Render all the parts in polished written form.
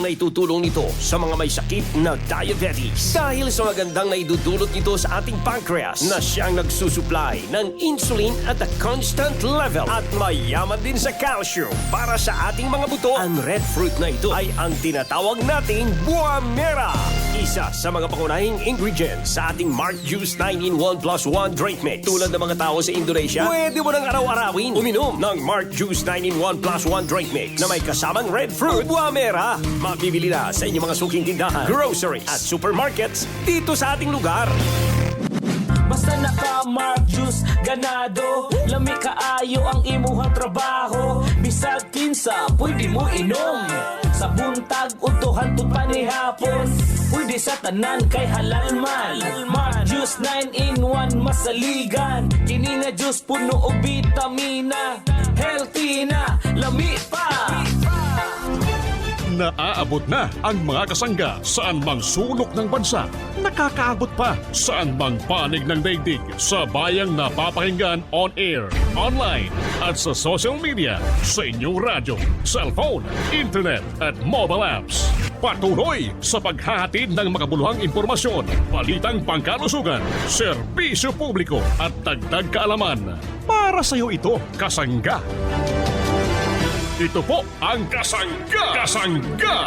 naitutulong nito sa mga may sakit na diabetes. Dahil sa magandang naidudulot nito sa ating pancreas na siyang nagsusupply ng insulin at a constant level at mayaman din sa calcium para sa ating mga buto. Ang red fruit na ito ay ang tinatawag nating buah mera. Isa sa mga pangunahing ingredients sa ating Mark Juice 9-in-1 plus 1 drink mix. Tulad ng mga tao sa Indonesia, pwede mo nang araw-arawin uminom ng Mark Juice 9-in-1 plus 1 drink mix na may kasamang red fruit buah mera. Mabibili na sa inyong mga suking tindahan, groceries at supermarkets dito sa ating lugar. Basta naka-Mark Juice, ganado. Lami kaayo ang imuhang trabaho. Bisag kinsa, pwede mo inom. Sa buntag, utuhan to panihapon. Pwede sa tanan kay halal man. Mark Juice 9-in-1 masaligan. Kini nga juice puno og bitamina. Healthy na, lami pa. Naaabot na ang mga kasangga saan mang sulok ng bansa. Nakakaabot pa saan mang panig ng daigdig sa bayang napapakinggan on air, online at sa social media, sa inyong radyo, cellphone, internet at mobile apps. Patuloy sa paghahatid ng makabuluhang impormasyon, balitang pangkalusugan, serbisyo publiko at dagdag kaalaman. Para sa iyo ito, kasangga. Ito po ang Kasangga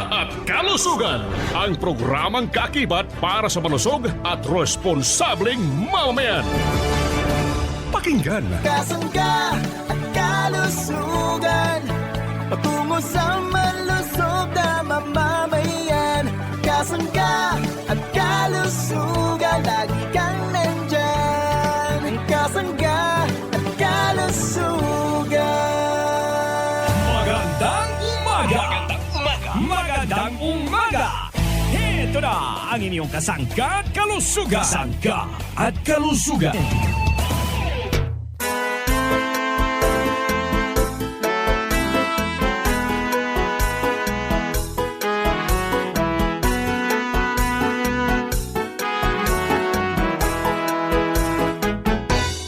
at Kalusugan, ang programang kakibat para sa malusog at responsableng mamamayan. Pakinggan. Kasangga at kalusugan, patungo sa malusog na mamamayan. Kasangga at kalusugan, lagi kang nandyan. Kasangga at kalusugan. Magandang umaga! Ito na ang inyong Kasangga at Kalusugan. Kasangga at Kalusugan.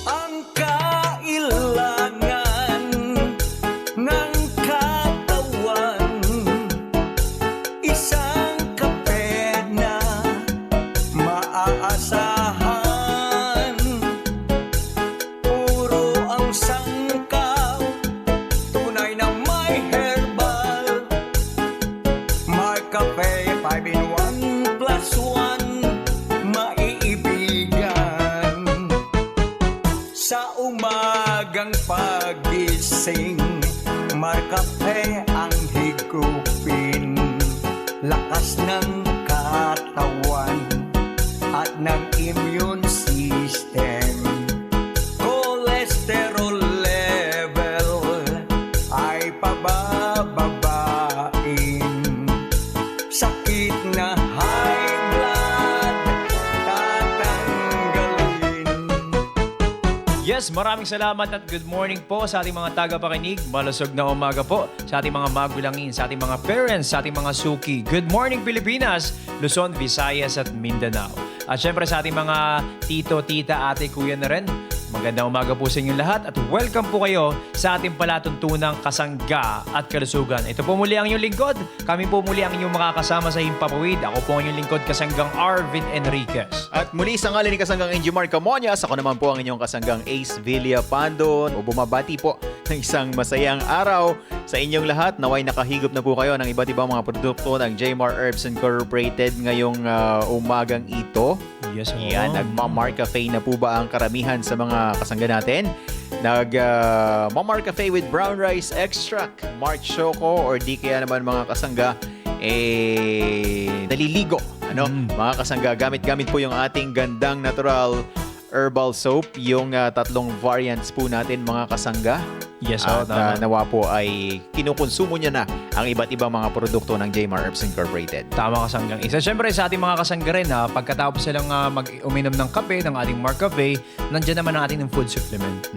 Ang kailangan ng katawan, isang kape na maaasahan. Puro ang sangkaw, tunay na may herbal. May kape 5-in-1 plus 1, maiibigan. Sa umagang pagising, markape ang higupin. Lakas ng katawan at ng immune system. Cholesterol level ay pabababain. Sakit na high blood tatanggalin. Yes, maraming salamat at good morning po sa ating mga tagapakinig. Malusog na umaga po sa ating mga magulangin, sa ating mga parents, sa ating mga suki. Good morning Pilipinas, Luzon, Visayas at Mindanao. At syempre sa ating mga tito, tita, ate, kuya na rin. Magandang umaga po sa inyong lahat at welcome po kayo sa ating palatuntunang Kasangga at Kalusugan. Ito po muli ang inyong lingkod. Kami po muli ang inyong makakasama sa Himpapawid. Ako po ang inyong lingkod, Kasanggang Arvin Enriquez. At muli sa ngalan ni Kasanggang Enjimar Camonias, ako naman po ang inyong Kasanggang Ace Villapandon. O bumabati po ng isang masayang araw sa inyong lahat. Naway nakahigop na po kayo ng iba't ibang mga produkto ng Jmar Herbs Incorporated ngayong umagang ito. Yes, Yan, nagma-Mark Cafe na po ba ang karamihan sa mga kasangga natin? Nag-Mark Cafe with brown rice extract, Mark Choco, or di kaya naman mga kasangga, naliligo. Mga kasangga, gamit-gamit po yung ating gandang natural herbal soap, yung tatlong variants po natin mga kasangga. Yes, At nawa po ay kinukonsumo niya na ang iba't ibang mga produkto ng Jmar Herbs Incorporated. Tama, Kasanggang Isa. Siyempre sa ating mga kasangga rin, pagkatapos silang uminom ng kape, ng ating Mark Cafe, nandiyan naman ang ating food supplement.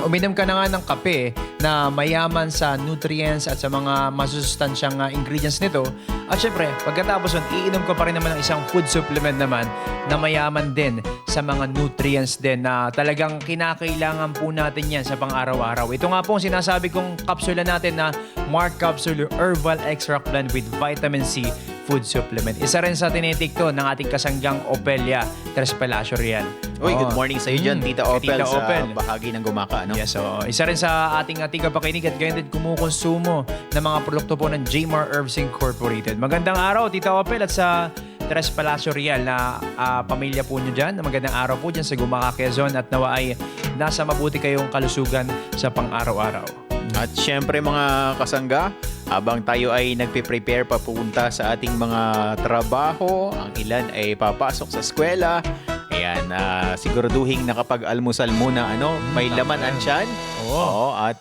Uminom ka na nga ng kape na mayaman sa nutrients at sa mga masusustansyang ingredients nito. At siyempre, pagkatapos nun, iinom ka pa rin naman ng isang food supplement naman na mayaman din sa mga nutrients nutrients din na talagang kinakailangan po natin yan sa pang-araw-araw. Ito nga po ang sinasabi kong kapsula natin na Mark Capsule Herbal Extract Blend with Vitamin C Food Supplement. Isa rin sa tinitik to ng ating kasanggang Opelia Tres Palacio Real. Uy, good morning sa iyo dyan, Tita Opel, Tita sa Opel. bahagi ng Gumaka. No? Yes, so isa rin sa ating tagapakinig at ganyan din kumukonsumo ng mga produkto po ng Jmar Herbs Incorporated. Magandang araw, Tita Opel, at sa Tres Palacio Real na pamilya po nyo dyan. Magandang araw po dyan sa Gumaka, Quezon, at nawa ay nasa mabuti kayong kalusugan sa pang-araw-araw. At syempre mga kasangga, habang tayo ay nagpe-prepare papunta sa ating mga trabaho, ang ilan ay papasok sa eskwela. Ayan, siguraduhin nakapag-almusal muna, may laman ang tiyan. Oo, at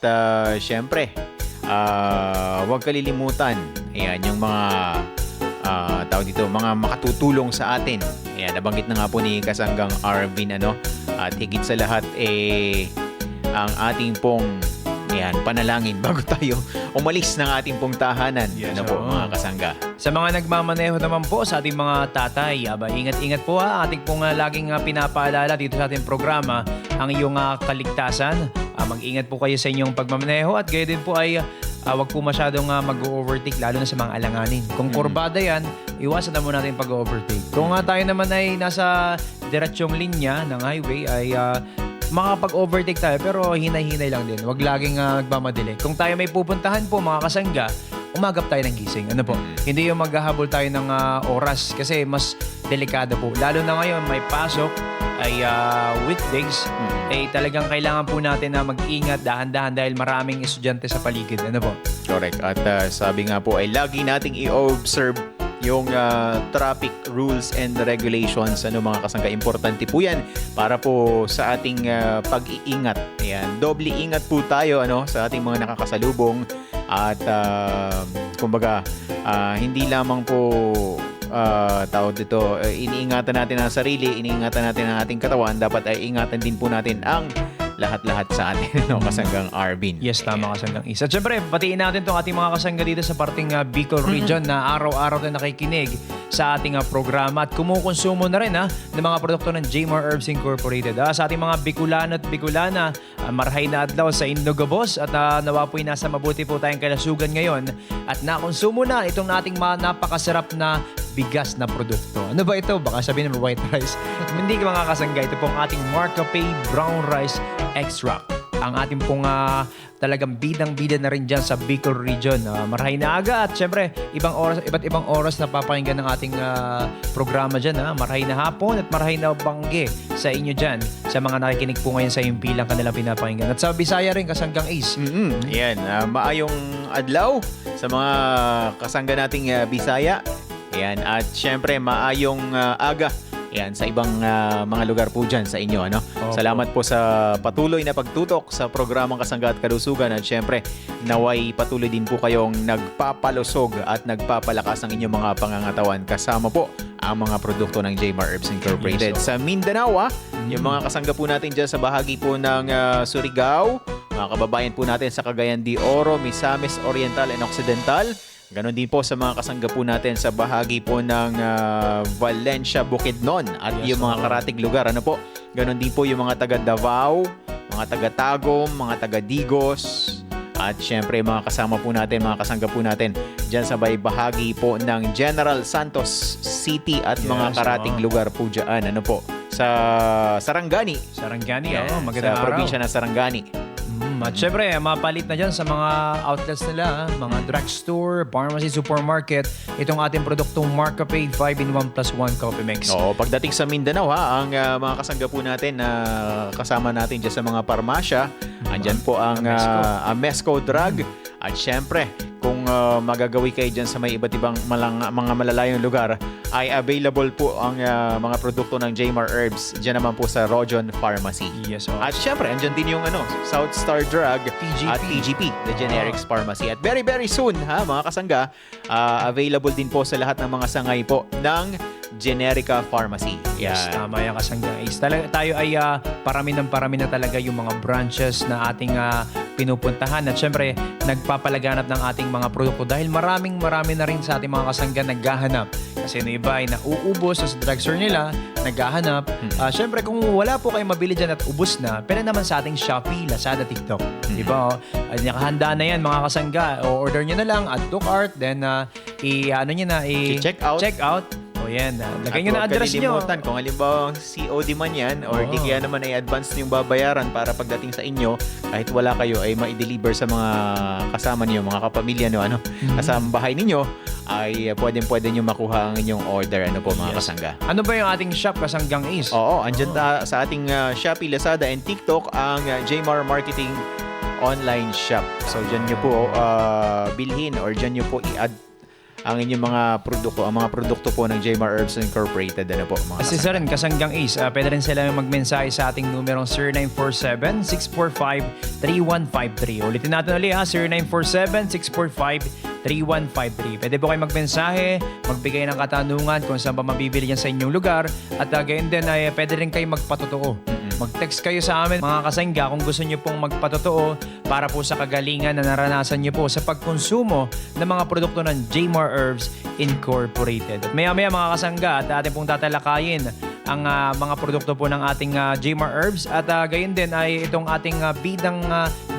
syempre, huwag kalilimutan. Ayan, yung mga tawag dito, mga makatutulong sa atin. Ayan, nabanggit na nga po ni Kasanggang Arvin, at higit sa lahat, ang ating pong panalangin bago tayo umalis ng ating pong tahanan. Yes, po, mga kasangga. Sa mga nagmamaneho naman po sa ating mga tatay, ingat-ingat po ating pong laging pinapaalala dito sa ating programa ang iyong kaligtasan. Mag-ingat po kayo sa inyong pagmamaneho at gayon din po ay wag po masyadong mag-overtake lalo na sa mga alanganin. Kung kurbada yan, iwasan na muna natin pag-overtake. Kung tayo naman ay nasa diretsyong linya ng highway ay makapag-overtake tayo pero hinay-hinay lang din. Huwag laging nagmamadali. Kung tayo may pupuntahan po mga kasangga, umagap tayo ng gising. Ano po? Hindi yung maghahabol tayo ng oras kasi mas delikado po. Lalo na ngayon may pasok ay weekdays ay talagang kailangan po natin na mag-ingat dahan-dahan dahil maraming estudyante sa paligid. Ano po? Correct. At sabi nga po ay lagi nating i-observe yung traffic rules and regulations, mga kasangga, importante po yan para po sa ating pag-iingat. Ayan, doble ingat po tayo sa ating mga nakakasalubong at kumbaga hindi lamang po tawag dito, iniingatan natin ang sarili, iniingatan natin ang ating katawan, dapat ay ingatan din po natin ang lahat-lahat sa atin, Kasanggang Arvin. Yes, tama, Kasanggang Isa. At syempre, batiin natin itong ating mga kasangga dito sa parting Bicol region na araw-araw na nakikinig sa ating programa at kumukonsumo na rin ng mga produkto ng Jmar Herbs Incorporated. Sa ating mga Bicolano at Bicolana, marahay na adlaw sa Indogabos at nawa po'y nasa mabuti po tayong kalasugan ngayon at nakonsumo na itong ating napakasarap na bigas na produkto. Ano ba ito? Baka sabihin ng white rice. Hindi ka mga kasangga. Ito pong ating Marcapay Brown Rice Extract. Ang ating pong talagang bidang-bida na rin dyan sa Bicol region. Marahay na aga at syempre, iba't ibang oras na papakinggan ng ating programa dyan. Marahay na hapon at marahay na bangge sa inyo dyan sa mga nakikinig po ngayon sa impilang kanilang pinapakinggan. At sa Bisaya rin, Kasanggang Ace. Ayan, maayong adlaw sa mga kasangga nating Bisaya. Ayan, at syempre maayong aga. Ayan, sa ibang mga lugar po dyan sa inyo. Salamat po sa patuloy na pagtutok sa programang Kasangga at Kalusugan. At syempre, naway patuloy din po kayong nagpapalusog at nagpapalakas ng inyong mga pangangatawan kasama po ang mga produkto ng Jmar Herbs Incorporated. Yes, Sa Mindanao, yung mga kasangga po natin dyan sa bahagi po ng Surigao, mga kababayan po natin sa Cagayan de Oro, Misamis Oriental and Occidental. Ganon din po sa mga kasangga po natin sa bahagi po ng Valencia, Bukidnon at yung mga karatig lugar. Ganon din po yung mga taga Davao, mga taga Tagum, mga taga Digos. At syempre mga kasama po natin, mga kasangga po natin dyan sa bahagi po ng General Santos City at mga karatig lugar po dyan. Sa Sarangani. Sarangani, sa magandang araw. probinsya ng Sarangani. At syempre, mapalit na dyan sa mga outlets nila, mga drugstore, pharmacy, supermarket, itong ating produktong Marcapay 5-in-1 plus 1 Coffee Mix. Oo, pagdating sa Mindanao ang mga kasangga po natin na kasama natin dyan sa mga parmasya, andyan po ang Amesco Drug. At syempre, kung magagawi kayo dyan sa may iba't ibang mga malalayong lugar, ay available po ang mga produkto ng Jmar Herbs dyan naman po sa Rojon Pharmacy. Yes, At syempre, andyan din yung South Star Drug at TGP, the Generics Pharmacy. At very very soon, mga kasangga, available din po sa lahat ng mga sangay po ng Generica Pharmacy. Yes, tama yan, Kasanggang Ace. Tayo ay parami na talaga yung mga branches na ating pinupuntahan at syempre nagpapalaganap ng ating mga produkto dahil marami na rin sa ating mga kasangga naghahanap. Kasi yung iba ay nauubos sa drugstore nila, naghahanap. Syempre kung wala po kayong mabili dyan at ubos na, pwede naman sa ating Shopee, Lazada, TikTok. Diba? Nakahanda na yan mga kasangga. O order nyo na lang, add to cart, then I-check out. Check out. O yan, lagay nyo na At huwag address nyo. kalilimutan, kung halimbawa COD man yan or di kaya naman ay advance yung babayaran para pagdating sa inyo, kahit wala kayo ay ma-deliver sa mga kasama niyo, mga kapamilya nyo, kasama bahay ninyo, ay pwede nyo makuha ang inyong order, mga kasangga. Ano ba yung ating shop, Kasanggang Ace? Oo, andyan sa ating Shopee, Lazada, and TikTok ang Jmar Marketing online shop. So, dyan nyo po bilhin or dyan nyo po i-add ang inyong mga produkto, ang mga produkto po ng Jmar Herbs Incorporated, mga Kasi kasangga. sa rin, Kasanggang Ace, pwede rin sila magmensahe sa ating numerong 0947-645-3153. Ulitin natin ulit 0947-645-3153. Pwede po kayo magmensahe, magbigay ng katanungan kung saan ba mabibili yan sa inyong lugar. At gayon din ay pwede rin kayo magpatotoo. Mag-text kayo sa amin mga kasangga kung gusto nyo pong magpatotoo para po sa kagalingan na naranasan nyo po sa pagkonsumo ng mga produkto ng Jmar Herbs Incorporated. At maya-maya mga kasangga at ating pong tatalakayin ang mga produkto po ng ating Jmar Herbs at gayon din ay itong ating bidang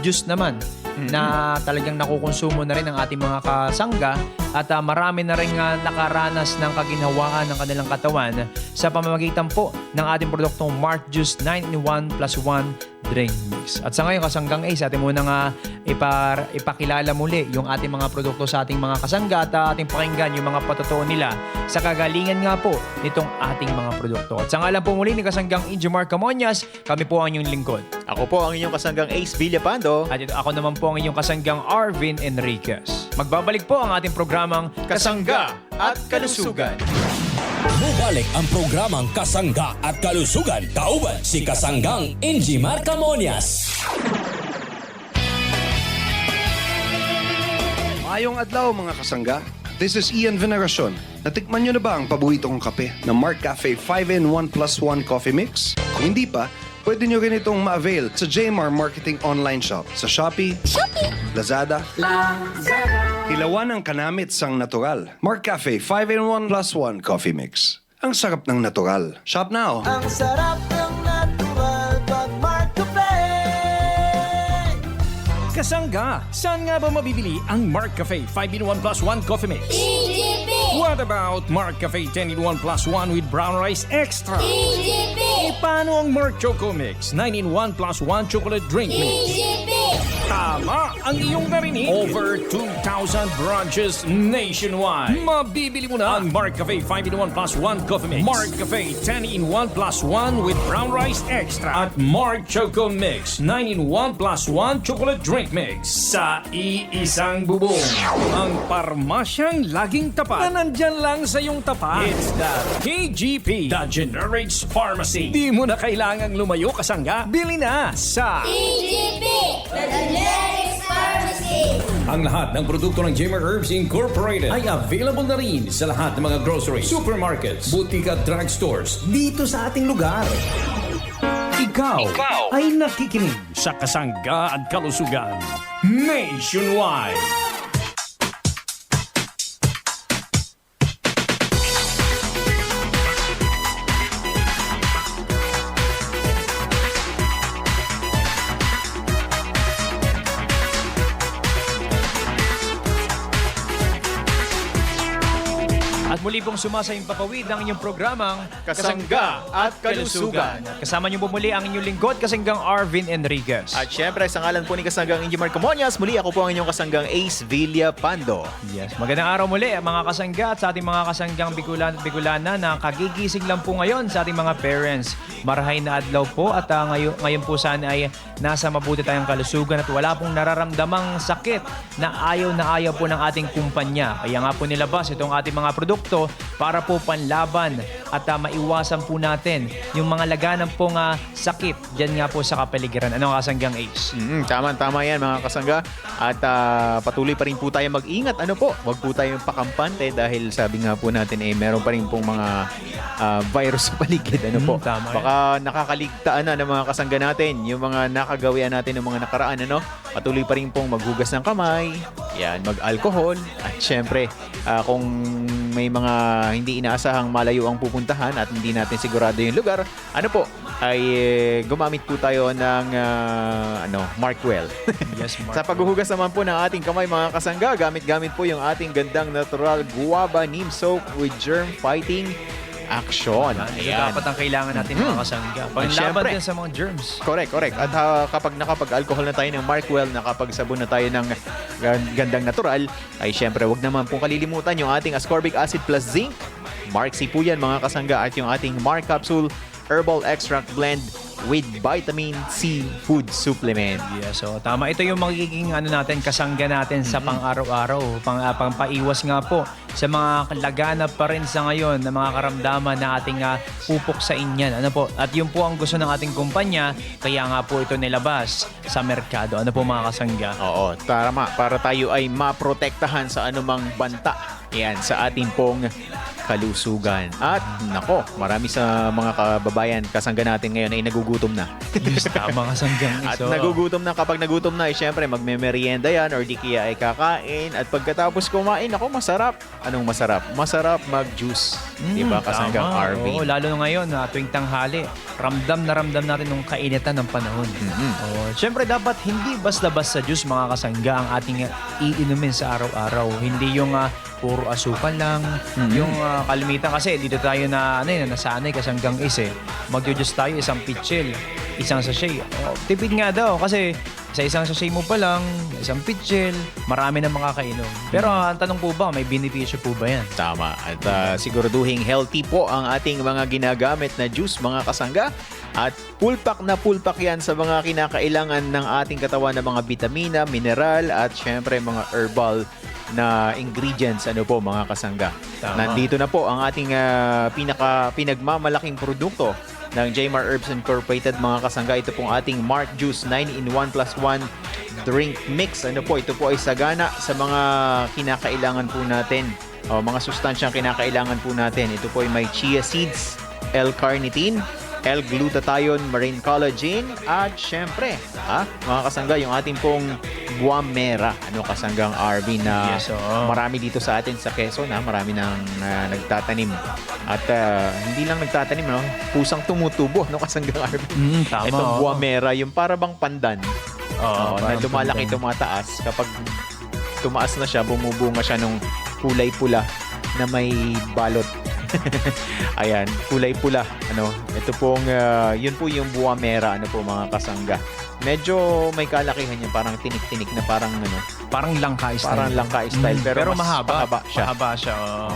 juice naman na talagang nakukonsumo na rin ng ating mga kasangga at marami na rin nakaranas ng kaginhawaan ng kanilang katawan sa pamamagitan po ng ating produktong Mark Juice 9-in-1 plus 1 drink mix. At sa ngayon, Kasanggang Ace, atin muna ipakilala muli yung ating mga produkto sa ating mga kasangga at ating pakinggan yung mga patotoo nila sa kagalingan nga po nitong ating mga produkto. At sa ngalan po muli ni Kasanggang Injimar Camonias, kami po ang inyong lingkod. Ako po ang inyong kasanggang Ace Villapando. At ito, ako naman po ang inyong kasanggang Arvin Enriquez. Magbabalik po ang ating programang Kasangga at Kalusugan. Bubalik ang programang Kasangga at Kalusugan. Kauban si Kasanggang Injimar Camonias. Mayong adlaw mga kasangga. This is Ian Veneracion. Natikman nyo na ba ang paborito kong kape na Mark Cafe 5-in-1 plus 1 coffee mix? Kung hindi pa, pwede nyo rin itong ma-avail sa Jmar Marketing Online Shop sa Shopee, Lazada, Hilawan ang kanamit sang natural. Mark Cafe 5-in-1 plus 1 coffee mix. Ang sarap ng natural. Shop now! Ang sarap ng natural pag Mark Cafe. Kasangga, saan nga ba mabibili ang Mark Cafe 5-in-1 plus 1 coffee mix? What about Mark Cafe 10-in-1 plus 1 with brown rice extra? E paano ang Mark Choco Mix 9-in-1 plus 1 chocolate drink mix? Tama ang iyong narinig. Over 2,000 branches nationwide. Mabibili mo na ang Mark Cafe 5-in-1 plus 1 coffee mix. Mark Cafe 10-in-1 plus 1 with brown rice extra. At Mark Choco Mix 9-in-1 plus 1 chocolate drink mix. Sa iisang bubong. Ang parmasyang laging tapat na nandyan lang sa iyong tapat. It's the KGP, the Generics Pharmacy. Di mo na kailangang lumayo, kasangga. Bili na sa EGP, the Generics Pharmacy. Ang lahat ng produkto ng Jmar Herbs Incorporated ay available na rin sa lahat ng mga grocery, supermarkets, butika at drugstores dito sa ating lugar. Ikaw ay nakikinig sa Kasangga at Kalusugan nationwide. At muli pong sumasayang papawid ang inyong programang Kasangga at Kalusugan. Kasama niyo po muli ang inyong lingkod, Kasanggang Arvin Enriquez. At syempre, sa ngalan po ni Kasanggang Injimar Camonias, muli ako po ang inyong kasanggang Ace Villapando. Yes, magandang araw muli mga kasangga at sa ating mga kasanggang Bicolana na kagigising lang po ngayon sa ating mga parents. Marahay na adlaw po at ngayon po sana ay nasa mabuti tayong kalusugan at wala pong nararamdamang sakit na ayaw po ng ating kumpanya. Kaya nga po nilabas itong ating mga produkto produkto para po panlaban at maiwasan po natin yung mga laganang pong sakit dyan nga po sa kapaligiran. Ano Kasanggang Ace? Tama yan mga kasangga. At patuloy pa rin po tayo mag-ingat. Ano po, wag po tayong pakampante dahil sabi nga po natin meron pa rin pong mga virus sa paligid. Ano po, Tama yan. baka nakakaligtaan na ng mga kasangga natin yung mga nakagawian natin ng mga nakaraan. Ano? Patuloy pa rin pong maghugas ng kamay, yan, mag-alcohol, at syempre kung may mga hindi inaasahang malayo ang pupuntahan at hindi natin sigurado yung lugar, ano po, ay gumamit po tayo ng Markwell. Yes, Mark. Sa paghuhugas naman po ng ating kamay mga kasangga, gamit po yung ating gandang natural guava neem soap with germ fighting action. Ito dapat ang kailangan natin mga kasangga. Panlaban Siyempre. din sa mga germs. Correct. At kapag nakapag-alcohol na tayo ng Markwell, nakapag-sabon na tayo ng gandang natural, ay syempre wag naman pong kalilimutan yung ating ascorbic acid plus zinc. Mark C po yan mga kasangga, at yung ating Mark Capsule Herbal Extract Blend with Vitamin C Food Supplement. Yes, so tama. Ito yung magiging kasangga natin sa pang-araw-araw, pang-paiwas nga po sa mga laganap pa rin sa ngayon na mga karamdaman na ating pupok sa inyan. Ano po? At yun po ang gusto ng ating kumpanya, kaya nga po ito nilabas sa merkado. Ano po mga kasangga? Oo, tama. Para tayo ay maprotektahan sa anumang banta. Yan, sa ating pong kalusugan. At nako, marami sa mga kababayan, kasangga natin ngayon ay nagugutom na. Yes, tama kasanggang At iso. nagugutom na, kapag nagutom na, syempre magme-merienda yan or di kaya ay kakain. At pagkatapos kumain, ako masarap. Anong masarap? Masarap mag-juice. Diba, kasanggang Tama. RV? Oo, lalo na ngayon, tuwing tanghali, ramdam na natin yung kainitan ng panahon. Siyempre, dapat hindi basta-basta juice mga kasangga ang ating iinumin sa araw-araw. Hindi yung puro asukal lang. Yung kalimitan kasi dito tayo nasanay kasanggang mag-juice tayo isang pitchel, isang sachet. Tipid nga daw kasi sa isang sachet mo pa lang, isang pitchel, marami na makakainom. Pero ang tanong po ba, may benepisyo po ba yan? Tama. At siguraduhin healthy po ang ating mga ginagamit na juice, mga kasangga. At pulpak na pulpak yan sa mga kinakailangan ng ating katawan na mga vitamina, mineral, at syempre mga herbal na ingredients. Ano po mga kasangga? Tama. Nandito na po ang ating pinagmamalaking produkto ng Jmar Herbs Incorporated, mga kasangga. Ito pong ating Mark Juice 9-in-1 plus 1 drink mix. Ano po, ito po ay sagana sa mga kinakailangan po natin, mga sustansyang kinakailangan po natin. Ito po ay may chia seeds, L-carnitine, L-glutathione, marine collagen, at syempre, mga kasangga, yung ating pong guamera. Ano kasanggang RV na Yes, oo. marami dito sa atin sa Quezon, marami nang nagtatanim. At hindi lang nagtatanim, pusang tumutubo, kasanggang RV. Tama. Itong oo. guamera, yung para bang pandan, Oo, na parang lumalaki, pandan. tumataas. Kapag tumaas na siya, bumubunga siya nung kulay pula na may balot. Ayan, kulay pula. Ito pong, yun po yung guamera, mga kasangga. Medyo may kalakihan niya, parang tinik-tinik na parang Parang langka style. parang langka style, pero, mas mahaba. pahaba siya. Mahaba siya. Oo.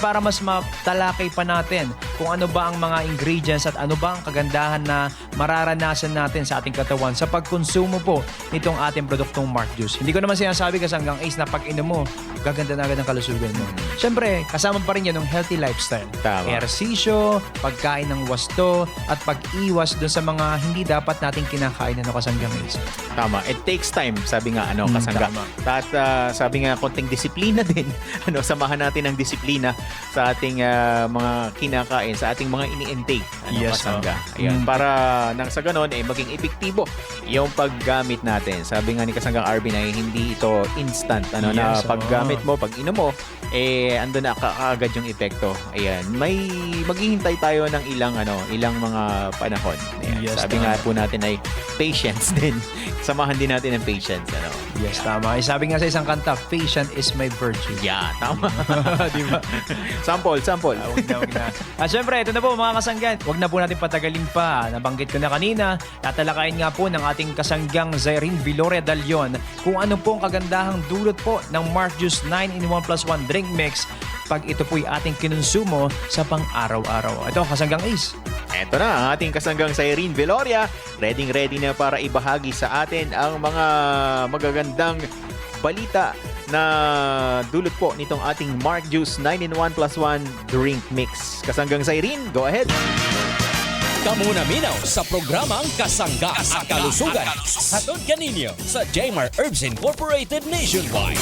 Para mas matalakay pa natin kung ano ba ang mga ingredients at ano ba ang kagandahan na mararanasan natin sa ating katawan sa pagkonsumo po nitong ating produktong Mark Juice. Hindi ko naman sinasabi kasanggang Ace na pag inom mo, gaganda na agad ang kalusugan mo. Siyempre, kasama pa rin yan ng healthy lifestyle. Tama. Ehersisyo, pagkain ng wasto, at pag-iwas doon sa mga hindi dapat nating kinakain na kasanggang Ace. Tama. It takes time, sabi nga, kasangga. Tama. At sabi nga, konting disiplina din. Samahan natin ng disiplina sa ating mga kinakain, sa ating mga ini-intake. Yes, kasangga. oh. Ayan, para nang sa ganon, maging epektibo yung paggamit natin. Sabi nga ni Kasanggang Arvin ay hindi ito instant. Na Yes, paggamit mo, pag inom mo, ando na kaagad yung epekto. Ayan, may maghihintay tayo ng ilang mga panahon. Ayan, Yes, sabi nga po natin ay patience din. Samahan din natin ng patience. Yes, tama. Sabi nga sa isang kanta, patient is my virtue. Yeah, tama. Di ba? Sample. Wag na. At syempre, ito na po mga kasanggan. Wag na po natin patagalin pa. Nabanggit ko na kanina, tatalakayin nga po ng ating kasanggang Zyrene Viloria Dalion kung ano po ang kagandahang dulot po ng Mark Juice 9-in-1 plus 1 drink mix pag ito po'y ating kinonsumo sa pang-araw-araw. Ito, kasanggang Ace. Eto na ang ating kasanggang Zyrene Viloria. Ready na para ibahagi sa atin ang mga magagandang balita na dulot po nitong ating Mark Juice 9-in-1 plus 1 drink mix. Kasanggang sa Irene, go ahead. Kamuna minaw sa programang Kasangga at Kalusugan. Hatod kaninyo sa Jmar Herbs Incorporated Nationwide.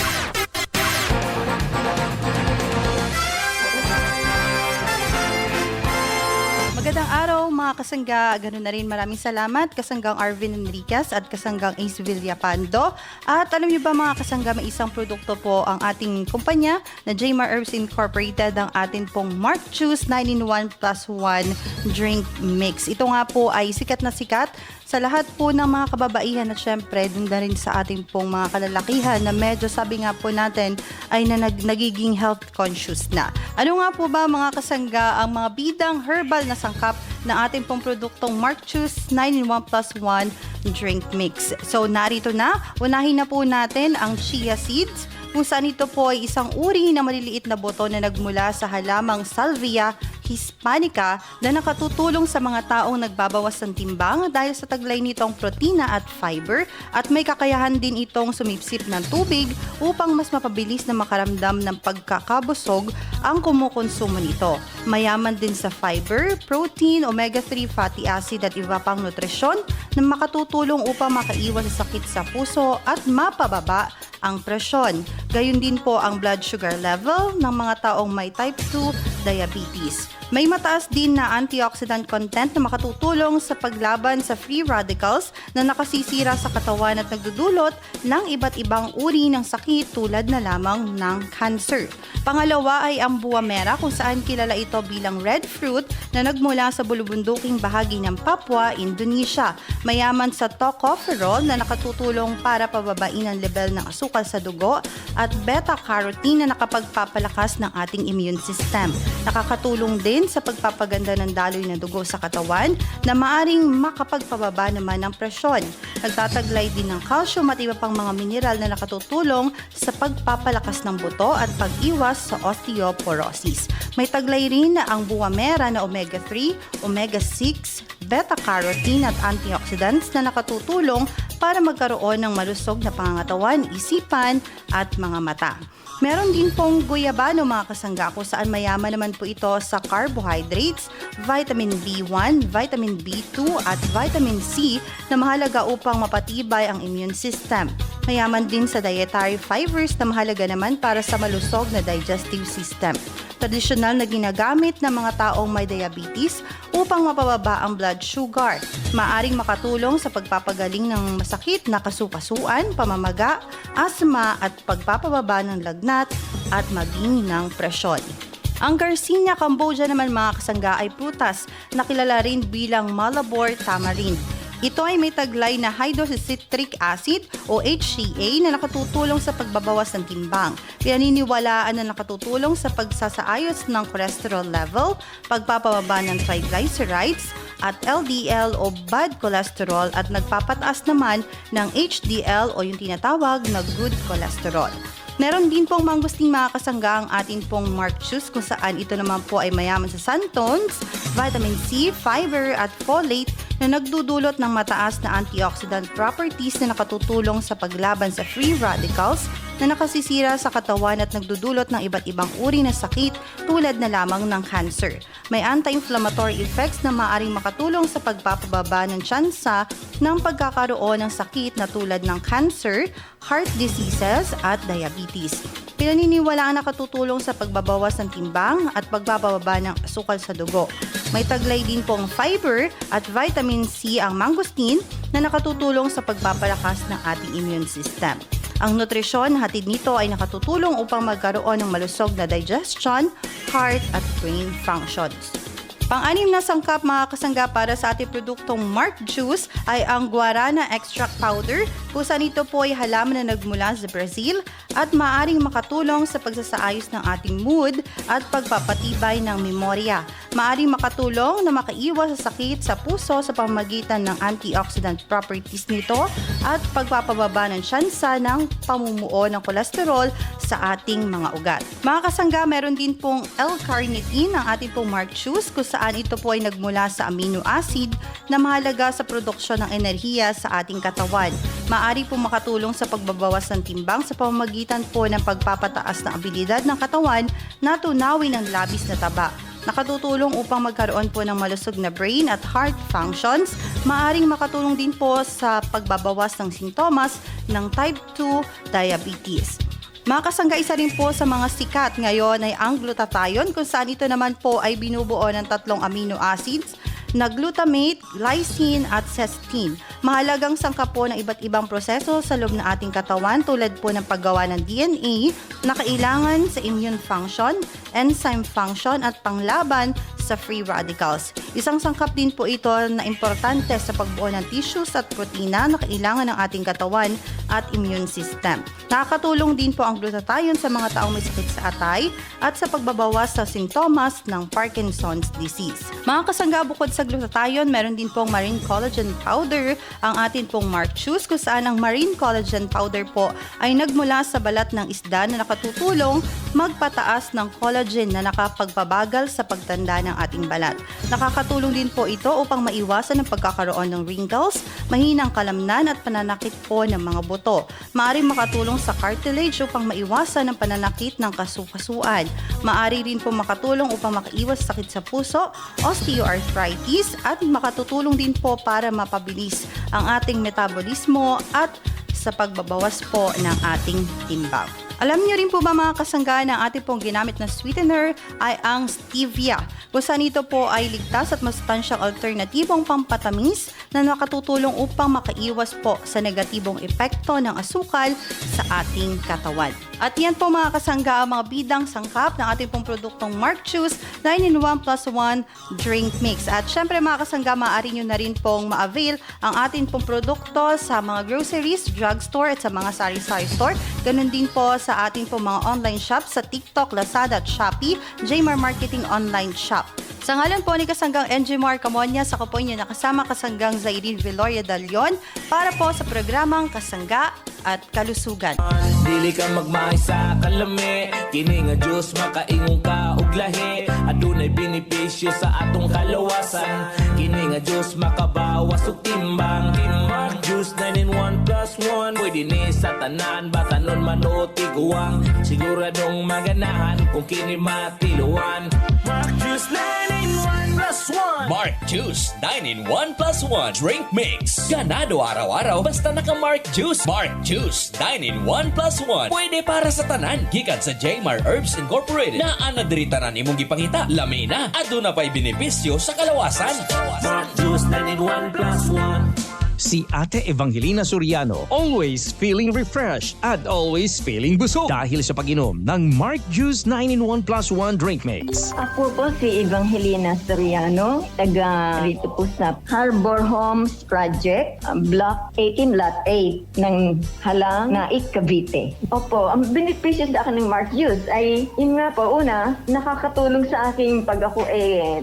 Magandang araw mga kasangga. Ganun na rin maraming salamat kasanggang Arvin Enriquez at kasanggang Ace Villapando. At alam niyo ba mga kasangga, may isang produkto po ang ating kumpanya na Jmar Herbs Incorporated, ang atin pong Mark Juice 9-in-1 plus 1 drink mix. Ito nga po ay sikat na sikat sa lahat po ng mga kababaihan at syempre dun na rin sa ating pong mga kalalakihan na medyo sabi nga po natin ay nagiging health conscious na. Ano nga po ba mga kasangga ang mga bidang herbal na sangkap ng ating pong produktong Mark Juice 9-in-1 plus 1 drink mix? So narito na, unahin na po natin ang chia seeds, kung saan ito po ay isang uri na maliliit na buto na nagmula sa halamang Salvia hispanica na nakatutulong sa mga taong nagbabawas ng timbang dahil sa taglay nitong protina at fiber, at may kakayahan din itong sumipsip ng tubig upang mas mapabilis na makaramdam ng pagkakabusog ang kumukonsumo nito. Mayaman din sa fiber, protein, omega-3 fatty acid at iba pang nutrisyon na makatutulong upang makaiwas sa sakit sa puso at mapababa ang presyon. Gayun din po ang blood sugar level ng mga taong may type 2 diabetes. May mataas din na antioxidant content na makatutulong sa paglaban sa free radicals na nakasisira sa katawan at nagdudulot ng iba't ibang uri ng sakit tulad na lamang ng cancer. Pangalawa ay ang buwa mera, kung saan kilala ito bilang red fruit na nagmula sa bulubunduking bahagi ng Papua, Indonesia. Mayaman sa tocopherol na nakatutulong para pababain ang level ng asukal sa dugo at beta-carotene na nakapagpapalakas ng ating immune system. Nakakatulong din sa pagpapaganda ng daloy ng dugo sa katawan na maaring makapagpababa naman ng presyon. Nagtataglay din ng calcium at iba pang mga mineral na nakatutulong sa pagpapalakas ng buto at pag-iwas sa osteoporosis. May taglay rin ang buwa mera na omega-3, omega-6, beta-carotene at antioxidants na nakatutulong para magkaroon ng malusog na pangangatawan, isipan at mga mata. Meron din pong guyabano mga kasangga, kung saan mayaman naman po ito sa carbohydrates, vitamin B1, vitamin B2 at vitamin C na mahalaga upang mapatibay ang immune system. Mayaman din sa dietary fibers na mahalaga naman para sa malusog na digestive system. Tradisyonal na ginagamit ng mga taong may diabetes upang mapababa ang blood sugar. Maaring makatulong sa pagpapagaling ng masakit na kasukasuan, pamamaga, asma at pagpapababa ng lagnat at maging ng presyon. Ang Garcinia Cambogia naman mga kasangga ay prutas na kilala rin bilang Malabor tamarind. Ito ay may taglay na hydroxycitric acid o HCA na nakatutulong sa pagbabawas ng timbang. Pinaniniwalaan na nakatutulong sa pagsasaayos ng cholesterol level, pagpapababa ng triglycerides at LDL o bad cholesterol, at nagpapataas naman ng HDL o yung tinatawag na good cholesterol. Meron din pong mangusting mga kasangga ang atin pong Mark Juice, kung saan ito naman po ay mayaman sa xanthones, vitamin C, fiber at folate na nagdudulot ng mataas na antioxidant properties na nakatutulong sa paglaban sa free radicals na nakasisira sa katawan at nagdudulot ng iba't ibang uri na sakit tulad na lamang ng cancer. May anti-inflammatory effects na maaaring makatulong sa pagpapababa ng tsansa ng pagkakaroon ng sakit na tulad ng cancer, heart diseases at diabetes. Pinaniniwalaang nakatutulong sa pagbabawas ng timbang at pagpapababa ng asukal sa dugo. May taglay din pong fiber at vitamin C ang mangosteen na nakatutulong sa pagpapalakas ng ating immune system. Ang nutrisyon hatid nito ay nakatutulong upang magkaroon ng malusog na digestion, heart at brain functions. Pang-anim na sangkap mga kasangga para sa ating produktong Mark Juice ay ang guarana extract powder, kung saan ito po ay halaman na nagmula sa Brazil at maaaring makatulong sa pagsasaayos ng ating mood at pagpapatibay ng memorya. Maaaring makatulong na makaiwas sa sakit sa puso sa pamamagitan ng antioxidant properties nito at pagpapababa ng tsansa ng pamumuo ng kolesterol sa ating mga ugat. Mga kasangga, meron din pong L-carnitine ang ating pong Mark Juice, kung saan ito po ay nagmula sa amino acid na mahalaga sa produksyon ng enerhiya sa ating katawan. Maaari po makatulong sa pagbabawas ng timbang sa pamamagitan po ng pagpapataas ng abilidad ng katawan na tunawin ang labis na taba. Nakatutulong upang magkaroon po ng malusog na brain at heart functions. Maaring makatulong din po sa pagbabawas ng sintomas ng type 2 diabetes. Mga kasangga, isa rin po sa mga sikat ngayon ay ang glutathione, kung saan ito naman po ay binubuo ng 3 amino acids na glutamate, lysine at cysteine. Mahalagang sangkap po ng iba't ibang proseso sa loob ng ating katawan tulad po ng paggawa ng DNA na kailangan sa immune function, enzyme function at panglaban sa free radicals. Isang sangkap din po ito na importante sa pagbuo ng tissues at protina na kailangan ng ating katawan at immune system. Nakakatulong din po ang glutathione sa mga taong may sakit sa atay at sa pagbabawas sa sintomas ng Parkinson's disease. Mga kasangga, bukod sa glutathione, meron din pong marine collagen powder ang atin pong Mark Choose, kung saan ang marine collagen powder po ay nagmula sa balat ng isda na nakatutulong magpataas ng collagen na nakapagpabagal sa pagtanda ng ating balat. Nakakatulong din po ito upang maiwasan ang pagkakaroon ng wrinkles, mahinang kalamnan at pananakit po ng mga buto. Maaaring makatulong sa cartilage upang maiwasan ang pananakit ng kasukasuan. Maaari rin po makatulong upang makaiwas sakit sa puso, osteoarthritis at makatutulong din po para mapabilis ang ating metabolismo at sa pagbabawas po ng ating timbang. Alam niyo rin po ba mga kasangga na ating pong ginamit na sweetener ay ang stevia, kung saan ito po ay ligtas at masustansyang alternatibong pampatamis na nakatutulong upang makaiwas po sa negatibong epekto ng asukal sa ating katawan. At yan po mga kasangga ang mga bidang sangkap ng ating pong produktong Mark Choose 9-in-1 plus 1 drink mix. At syempre mga kasangga, maaari nyo na rin pong ma-avail ang ating pong produkto sa mga groceries, drugstore at sa mga sari-sari store. Ganun din po sa ating pong mga online shop sa TikTok, Lazada at Shopee, Jmar Marketing Online Shop. Sa ngalan po ni Kasanggang Enjimar Camonias, ako po inyo nakasama Kasanggang Zairine Viloria Dalion para po sa programang Kasangga at Kalusugan. Dili ka magmay sa kalami, kini nga Diyos makaingong ka og lahi, adunay benepisyo sa atong kalawasan. Kini nga Diyos makabawas og timbang. Diyos 9-in-1 plus 1, pwede ni sa tanan, batanon man o tiguang, siguradong maganahan kung kini matiluan. Mark Juice 9-in-1 plus 1. Mark Juice 9-in-1 plus 1 drink mix. Ganado araw-araw basta naka Mark Juice. Mark Juice 9-in-1 plus 1. Pwede para sa tanan. Gikan sa Jmar Herbs Incorporated na anadritaran imong gipangita. Lamina, aduna pa'y benepisyo sa kalawasan. Mark Juice 9-in-1 plus 1. Si Ate Evangelina Soriano, always feeling refreshed at always feeling busog dahil sa pag-inom ng Mark Juice 9-in-1 plus 1 drink mix. Ako po si Evangelina Soriano, taga rito po sa Harbor Homes Project, Block 18, Lot 8 ng Halang, Naik, Cavite. Opo, ang benepisyo sa akin ng Mark Juice ay, yun nga po, una, nakakatulong sa aking pag ako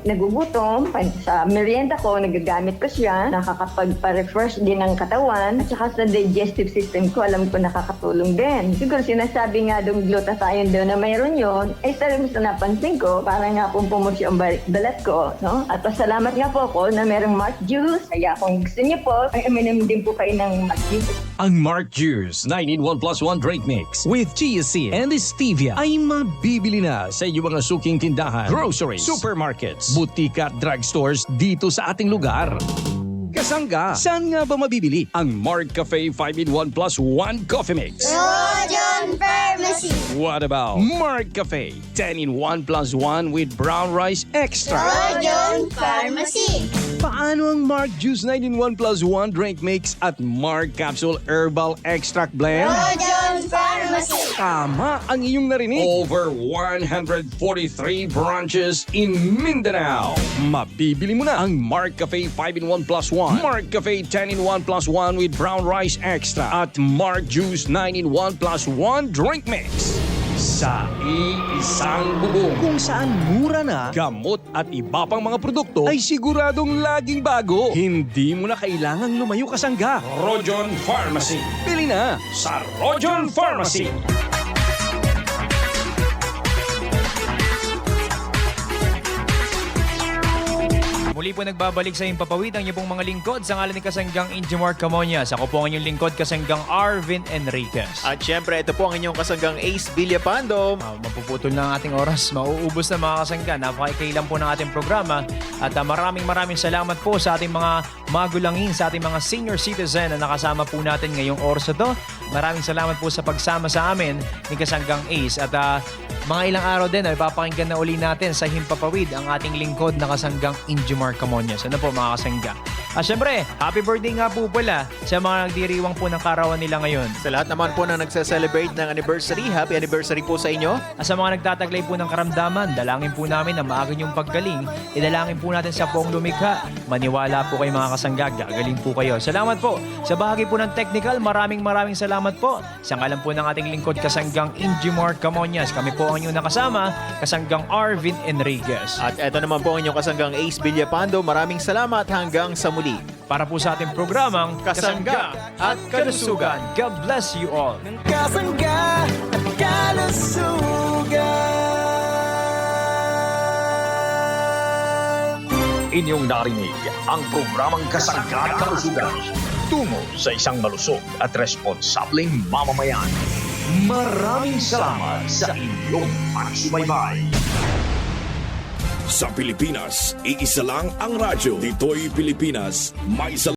nagugutom, sa merienda ko, nagagamit ko siya, nakakapagpa-refresh din ng katawan, at saka sa digestive system ko, alam ko nakakatulong din. Siguro sinasabi nga dong glutathione doon na mayroon yun, ay talagang sa napansin ko, para nga pong pumusyo ang balat ko, no? At pasalamat nga po ako na mayroong Mark Juice, kaya kung gusto niyo po, ay uminom din po kayo ng Mark Juice. Ang Mark Juice 9-in-1 plus 1 drink mix with chia seed and stevia ay mabibili na sa inyong mga suking tindahan, groceries, supermarkets, butika at drugstores dito sa ating lugar. Kasangga, saan nga ba mabibili ang Mark Cafe 5-in-1 plus 1 coffee mix? Rojon Pharmacy. What about Mark Cafe 10-in-1 plus 1 with brown rice extra? Rojon Pharmacy. Paano ang Mark Juice 9-in-1 plus 1 drink mix at Mark Capsule Herbal Extract Blend? Rojon Pharmacy. Tama ang iyong narinig. Over 143 branches in Mindanao. Mabibili mo na ang Mark Cafe 5-in-1 plus 1, Mark Cafe 10-in-1 plus 1 with brown rice extra at Mark Juice 9-in-1 plus 1 drink mix. Sa iisang bubong kung saan mura na, gamot at iba pang mga produkto ay siguradong laging bago. Hindi mo na kailangang lumayo kasangga. Rojon Pharmacy. Bili na sa Rojon Pharmacy. Muli muli po nagbabalik sa Himpapawid ang inyong pong mga lingkod sa ngalan ni Kasanggang Injimar Camonias. Ako po ang inyong lingkod, Kasanggang Arvin Enriquez. At syempre, ito po ang inyong kasanggang Ace Villapando. Mapuputol na ang ating oras, mauubos na mga kasangga. Napakikailan po ng ating programa. At maraming salamat po sa ating mga magulangin, sa ating mga senior citizen na nakasama po natin ngayong oras na to. Maraming salamat po sa pagsama sa amin ni Kasanggang Ace. At mga ilang araw din ay papakinggan na uli natin sa Himpapawid ang ating lingkod na Kasanggang Injimar Camonias. Ano po mga kasangga? Syempre, happy birthday nga po pala sa mga nagdiriwang po ng karawan nila ngayon. Sa lahat naman po na nagsa-celebrate ng anniversary, happy anniversary po sa inyo. Sa mga nagtataglay po ng karamdaman, dalangin po namin na maaga niyong paggaling. Idalangin po natin sa poong lumikha. Maniwala po kayo mga kasangga, gagaling po kayo. Salamat po. Sa bahagi po ng technical, maraming salamat po. Sa ngalan po ng ating lingkod, Kasanggang Injimar Camonias. Kami po ang inyong nakasama, Kasanggang Arvin Enriquez. At eto naman po ang inyong kasanggang Ace Villapando. Maraming salamat hanggang sa muli. Para po sa ating programang Kasangga at Kalusugan. God bless you all. Kasangga at kalusugan. Inyong narinig ang programang Kasangga at Kalusugan tungo sa isang malusog at responsableng mamamayan. Maraming salamat sa inyong pagsubaybay. Sa Pilipinas, iisa lang ang radyo. Dito'y Pilipinas, may isa